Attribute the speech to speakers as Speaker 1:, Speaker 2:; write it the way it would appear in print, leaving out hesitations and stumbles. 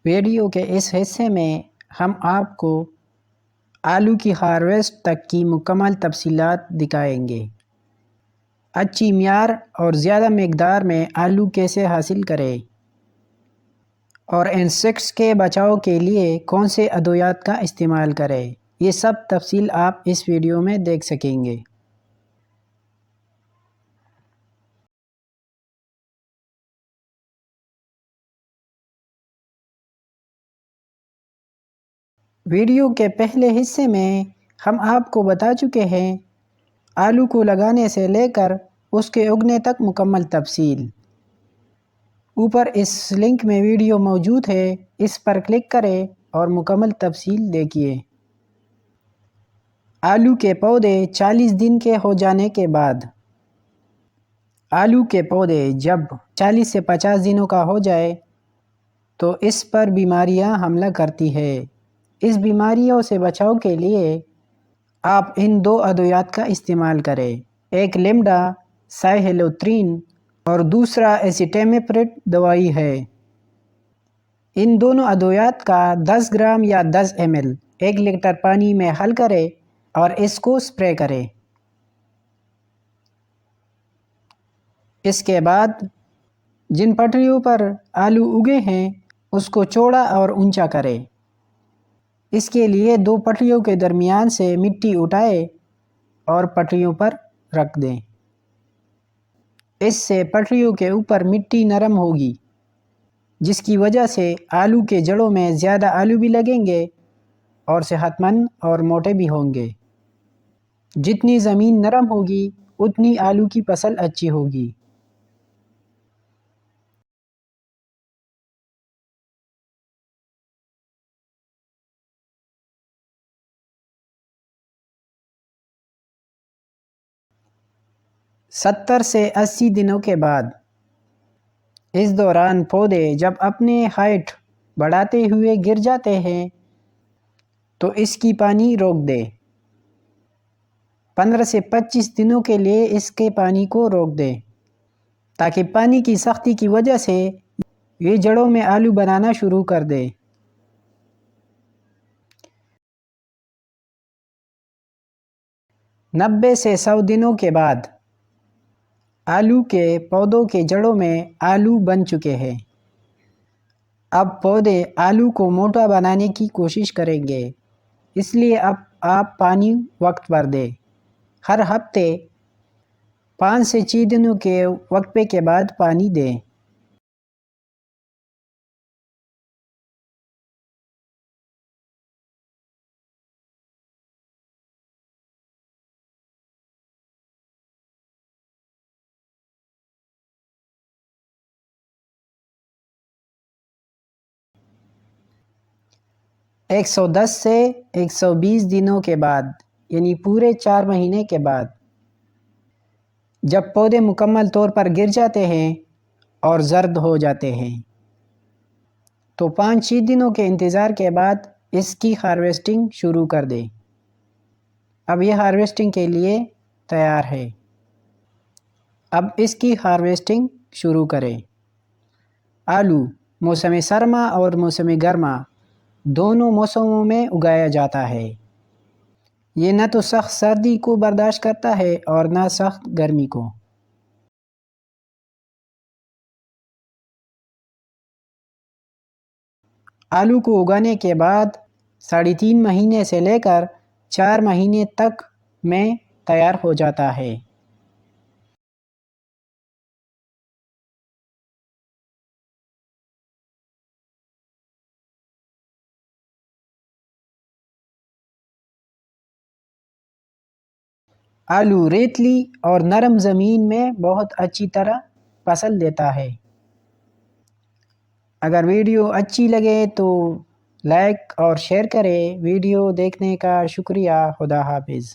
Speaker 1: Video کے اس حصے میں ہم آپ کو آلو کی ہارویسٹ تک کی مکمل تفصیلات دکھائیں گے۔ اچھی معیار اور زیادہ مقدار میں آلو کیسے حاصل کریں اور انسیکٹس کے بچاؤ کے لیے کون سے ادویات کا استعمال کریں، یہ سب تفصیل آپ اس ویڈیو میں دیکھ سکیں گے۔ ویڈیو کے پہلے حصے میں ہم آپ کو بتا چکے ہیں آلو کو لگانے سے لے کر اس کے اگنے تک مکمل تفصیل۔ اوپر اس لنک میں ویڈیو موجود ہے، اس پر کلک کریں اور مکمل تفصیل دیکھیے۔ آلو کے پودے 40 دن کے ہو جانے کے بعد۔ آلو کے پودے جب 40 سے 50 دنوں کا ہو جائے تو اس پر بیماریاں حملہ کرتی ہے۔ اس بیماریوں سے بچاؤ کے لیے آپ ان دو ادویات کا استعمال کریں، ایک لیمڈا سائہیلوترین اور دوسرا ایسیٹیمیپریڈ دوائی ہے۔ ان دونوں ادویات کا 10 گرام یا 10 ml 1 لیٹر پانی میں حل کریں اور اس کو اسپرے کریں۔ اس کے بعد جن پٹریوں پر آلو اگے ہیں اس کو چوڑا اور اونچا کریں۔ اس کے لیے 2 پٹریوں کے درمیان سے مٹی اٹھائیں اور پٹریوں پر رکھ دیں۔ اس سے پٹریوں کے اوپر مٹی نرم ہوگی، جس کی وجہ سے آلو کے جڑوں میں زیادہ آلو بھی لگیں گے اور صحت مند اور موٹے بھی ہوں گے۔ جتنی زمین نرم ہوگی اتنی آلو کی فصل اچھی ہوگی۔ ستر سے 80 دنوں کے بعد، اس دوران پودے جب اپنے ہائٹ بڑھاتے ہوئے گر جاتے ہیں تو اس کی پانی روک دیں۔ 15 سے 25 دنوں کے لیے اس کے پانی کو روک دیں تاکہ پانی کی سختی کی وجہ سے یہ جڑوں میں آلو بنانا شروع کر دے۔ 90 سے 100 دنوں کے بعد آلو کے پودوں کے جڑوں میں آلو بن چکے ہیں۔ اب پودے آلو کو موٹا بنانے کی کوشش کریں گے، اس لیے اب آپ پانی وقت پر دیں۔ ہر ہفتے 5 سے 6 دنوں کے وقفے کے بعد پانی دیں۔ ایک 110 سے 120 دنوں کے بعد، یعنی پورے 4 مہینے کے بعد، جب پودے مکمل طور پر گر جاتے ہیں اور زرد ہو جاتے ہیں تو 5-6 دنوں کے انتظار کے بعد اس کی ہارویسٹنگ شروع کر دیں۔ اب یہ ہارویسٹنگ کے لیے تیار ہے۔ اب اس کی ہارویسٹنگ شروع کریں۔ آلو موسم سرما اور موسم گرما دونوں موسموں میں اگایا جاتا ہے۔ یہ نہ تو سخت سردی کو برداشت کرتا ہے اور نہ سخت گرمی کو۔ آلو کو اگانے کے بعد 3.5 مہینے سے لے کر 4 مہینے تک میں تیار ہو جاتا ہے۔ آلو ریتلی اور نرم زمین میں بہت اچھی طرح فصل دیتا ہے۔ اگر ویڈیو اچھی لگے تو لائک اور شیئر کریں۔ ویڈیو دیکھنے کا شکریہ۔ خدا حافظ۔